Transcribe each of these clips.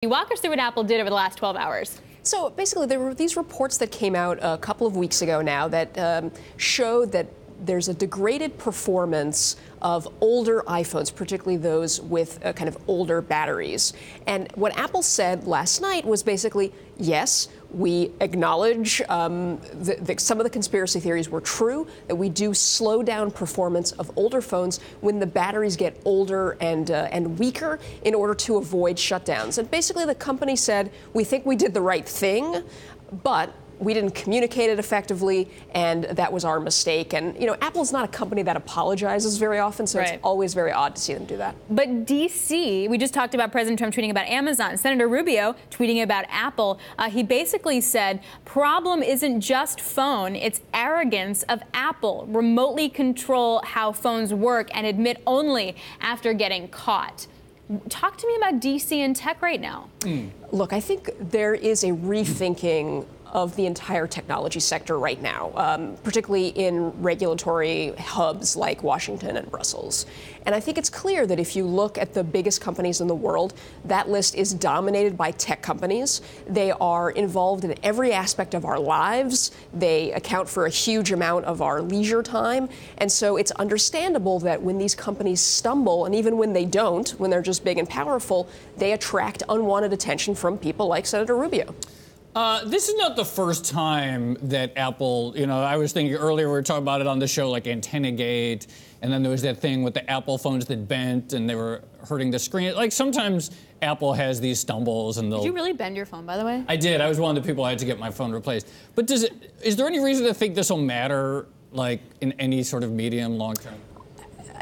Walk us through what Apple did over the last 12 hours. So basically, there were these reports that came out a couple of weeks ago now that showed that there's a degraded performance of older iPhones, particularly those with kind of older batteries. And what Apple said last night was basically, yes, we acknowledge that some of the conspiracy theories were true, that we do slow down performance of older phones when the batteries get older and weaker in order to avoid shutdowns. And basically the company said, we think we did the right thing, but we didn't communicate it effectively, and that was our mistake. And, you know, Apple's not a company that apologizes very often, so It's always very odd to see them do that. But D.C., we just talked about President Trump tweeting about Amazon. Senator Rubio tweeting about Apple. He basically said, problem isn't just phone, it's arrogance of Apple. Remotely control how phones work and admit only after getting caught. Talk to me about D.C. and tech right now. Look, I think there is a rethinking of the entire technology sector right now, particularly in regulatory hubs like Washington and Brussels. And I think it's clear that if you look at the biggest companies in the world, that list is dominated by tech companies. They are involved in every aspect of our lives. They account for a huge amount of our leisure time. And so it's understandable that when these companies stumble, and even when they don't, when they're just big and powerful, they attract unwanted attention from people like Senator Rubio. This is not the first time that Apple, I was thinking earlier we were talking about it on the show, like Antenna-gate, and then there was that thing with the Apple phones that bent and they were hurting the screen. Like sometimes Apple has these stumbles and they'll... Did you really bend your phone, by the way? I did. I was one of the people who had to get my phone replaced. But is there any reason to think this will matter, like in any sort of medium, long term?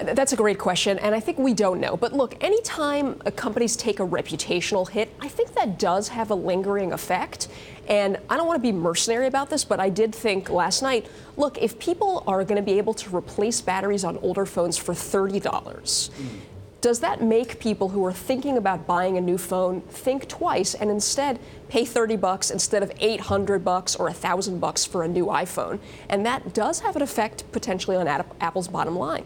That's a great question, and I think we don't know. But look, anytime companies take a reputational hit, I think that does have a lingering effect. And I don't want to be mercenary about this, but I did think last night, look, if people are going to be able to replace batteries on older phones for $30, does that make people who are thinking about buying a new phone think twice and instead pay $30 instead of $800 or $1,000 for a new iPhone? And that does have an effect potentially on Apple's bottom line.